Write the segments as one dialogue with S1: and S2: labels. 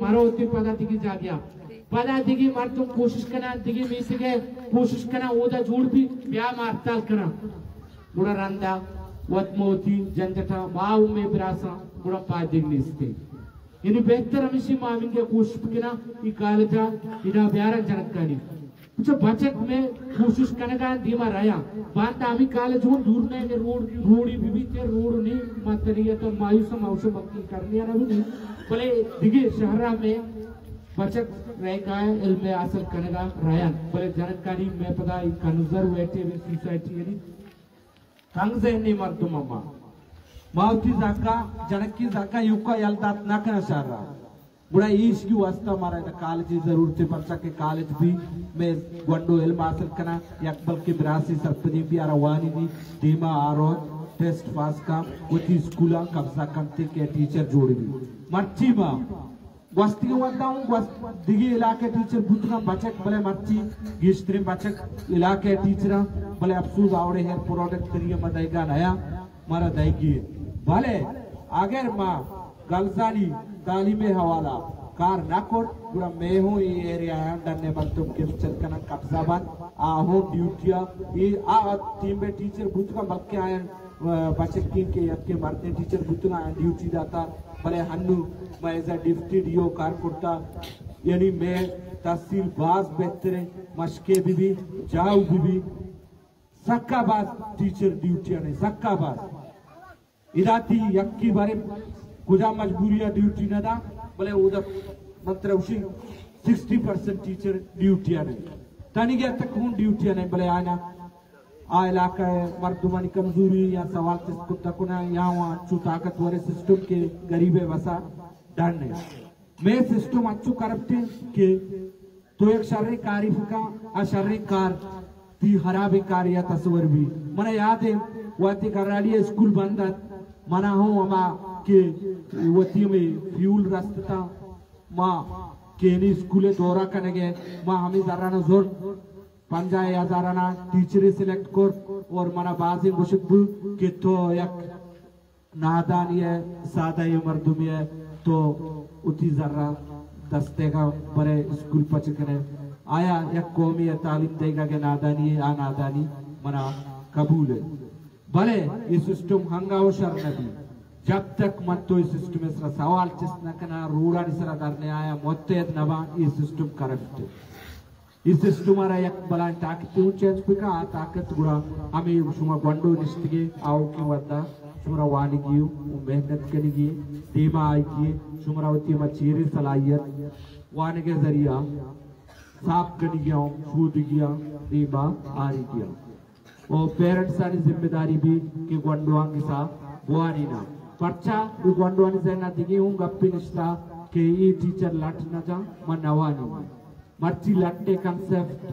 S1: मारो होती पदा दिगी जा गया पदा दिगी मार तुम कोशिश करना दिगी मीसिगे कोशिश करना ओदा जोड़ भी ब्याह मारताल करना बुरा रंदा वत्मोती जनजटा माऊ में बिरासा बुरा पादिग्निस्ते ini better amisi maminge कोशिश करना ये कालेजा इना ब्यारा जनकानी कुछ बचत में कोशिश करने धीमा रहा बात आमी कालेज हो दूर नहीं रोड़ी भी ते रोड नहीं मतरिया तो मायूस मायूस मक्की करने ना भी भले दिगे शहरा में बचत रहेगा इल्मे हासिल करेगा रहा भले जनकानी में पता कंजर्वेटिव सोसाइटी यानी तंगजे नहीं मर्दुम अम्मा माउती जाका जनकी जाका युक्का यल्दात ना करना चाह रहा बुरा ईश की वास्ता हमारा इधर कॉलेज जरूरत है बच्चा के कॉलेज भी में वंडो इल्म हासिल करना यकबल के बिरासी सरपंच भी आरवानी दी धीमा आरो टेस्ट पास का उसी स्कूला कब्जा करते के टीचर जोड़ भी मर्ची माँ वस्ती के वादा हूँ दिगी इलाके टीचर बुतना बचक भले मर्ची गिश्तरी बचक इलाके टीचर भले अफसोस आवड़े हैं प्रोडक्ट तरीके मदाइगा नया मारा दाइगी भले अगर माँ गलजानी तालीमे हवाला कार नाकोर पूरा मैं हूँ ये एरिया है डरने बल तुम के चलकना कब्जाबाद आहो ड्यूटिया ये टीम में टीचर बुतका मक्के आए बच्चे के यक्के मरते टीचर बुतना आए ड्यूटी दाता भले हन्नू मैं ऐसा डिफ्टी डियो कार कुर्ता यानी मैं तहसील बाज बेहतरे मशके भी जाऊ भी सक्का बाज टीचर ड्यूटिया नहीं सक्का बाज इराती यक्की बारे कुजा मजबूरिया ड्यूटी ना था भले उधर मतलब उसी 60% टीचर ड्यूटियां नहीं तानी क्या तक हूँ ड्यूटियां नहीं भले आना आ इलाका है मर्दुमानी कमजोरी या सवाल किसको तक ना यहाँ वहाँ चु ताकतवर सिस्टम के गरीबे वसा डर नहीं मैं सिस्टम अच्छु करप्टे के तो एक शारीरिक कारिफ का अशारीरिक कार ती हराबे कार्य तस्वर भी मने याद है वाती कर रही है स्कूल बंद मना हूँ अमा के वती में फ्यूल रास्ता माँ के नहीं स्कूले दौरा करने गए माँ हमें जराना जोर पंजाय या जराना टीचर सिलेक्ट कर और मना बाजी गुशबू के तो एक नादानी है सादा ये मर्दुमी है तो उती जरा दस्ते का बड़े स्कूल पच करे आया एक कौमी है तालीम देगा के नादानी है आ नादानी मना कबूल है भले ये सिस्टम हंगाओ शर्नदी जब तक मत तो इस सिस्टम में सरा सवाल चिस्ना कना रूड़ा निसरा करने आया मोत्तेद नवा ये सिस्टम करफ्ट इस सिस्टम आरा एक बलान ताकत चेंज पिका आ ताकत गुड़ा हमें शुमा बंडो निस्तिगे आओ की वद्दा शुमरा वानी की मेहनत करेगी धीमा आई की शुमरावती मचीरी सलाहियत वानी के जरिया साफ करनी गया शूद गया धीमा आरी गया और पेरेंट्स आनी जिम्मेदारी भी कि गुंडवांग के साथ वानी ना पर्चा गुंडवानी से ना दिगी हूँ गप्पी निश्ता के ये टीचर लट ना जा मनवानी मर्ची लट्टे कंसेप्ट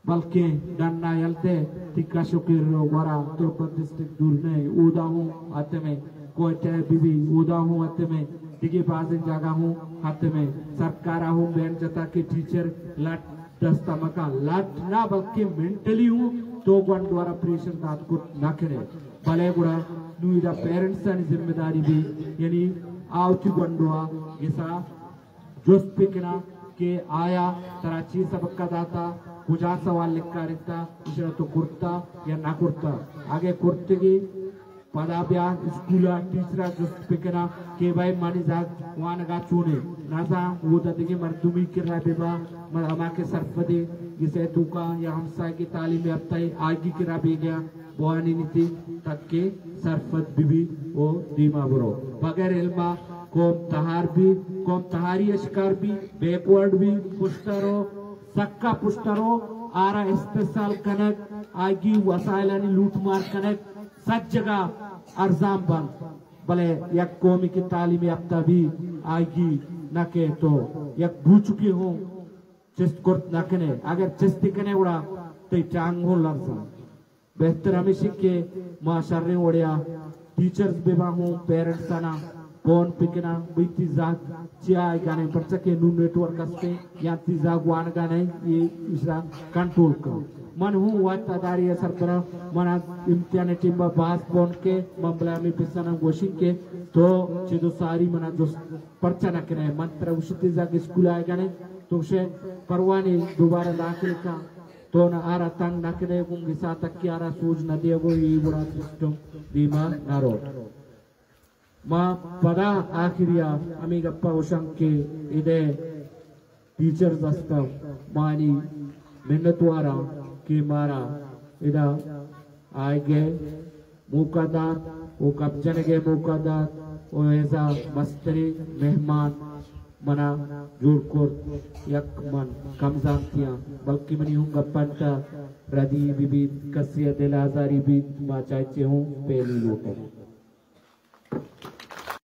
S1: बल्कि डन्ना यलते तिक्का शुक्र वरा तो डिस्ट्रिक्ट दूर नहीं उदा हूँ आते में कोई चाहे बीबी उदा हूँ आते में दिगी बाज़ जगह हूँ आते में सरकार हूँ बैंड जता के टीचर लट दस्ता मकान लट ना बल्कि मेंटली हूँ तो गण द्वारा प्रेशर दात को ना करे भले गुड़ा नुईदा पेरेंट्स की जिम्मेदारी भी यानी आवती गंडुआ ऐसा जोश पिकना के आया तराची सबका दाता कुजा सवाल लिखा रहता इसे तो कुर्ता या ना कुर्ता आगे कुर्ते की पदाभ्या स्कूला टीचरा जोश पिकना के भाई मानी जाग वान गा चुने नासा वो दतिके मर्दुमी कर रहा बेबा मर हमारे सरफदे जिसे तुका या हमसा की तालीम अब तय आगे किरा भी गया बुआनी नीति तक के सरफत बीबी वो दीमा बरो बगैर इल्मा कौम तहारी शिकार भी बैकवर्ड भी पुष्टरो सक्का पुष्टरो आरा इस्तेसाल कनक आगी वसाइलानी लूट मार कनक सच जगह अर्जाम बन भले यक कौमी की तालीम अब तभी आगी न के तो यक भू चुकी हूँ चिस्त कुर्त न कने अगर चिस्ती कने उड़ा तो चांग हो लर्सा बेहतर हमेशा के माशरे ओढ़िया टीचर्स बेबा हूँ पेरेंट्स आना कौन पिकना बीती जाग चिया गाने पर सके नू नेटवर्क अस्ते या तीजा गुआन गाने ये इसरा कंट्रोल करो मन हूँ वाट तादारी असर करा मना इम्तिहान टीम बास कौन के मम्बला में पिसना गोशिंग के तो चिदो सारी मना जो पर्चा नकने मंत्र उशित जाके स्कूल आएगा ने तो उसे परवानी दोबारा दाखिल का तो ना आरा तंग नकने कुंगी साथ की आरा सूज न दिया वो ये बुरा सिस्टम दीमा नारो माँ पदा आखिरिया अमी गप्पा उशंग के इधे टीचर्स अस्ता मानी मिन्नतवारा के मारा इधा आएगे मुकादार वो कब्जन के मुकादार वो ऐसा मस्तरी मेहमान मना जुड़कोर यक मन कमजांतियां बल्कि मनी हूँ गप्पंता रदी बिबी कसिया दिलाजारी भी माचाचे हूँ पहली लोटे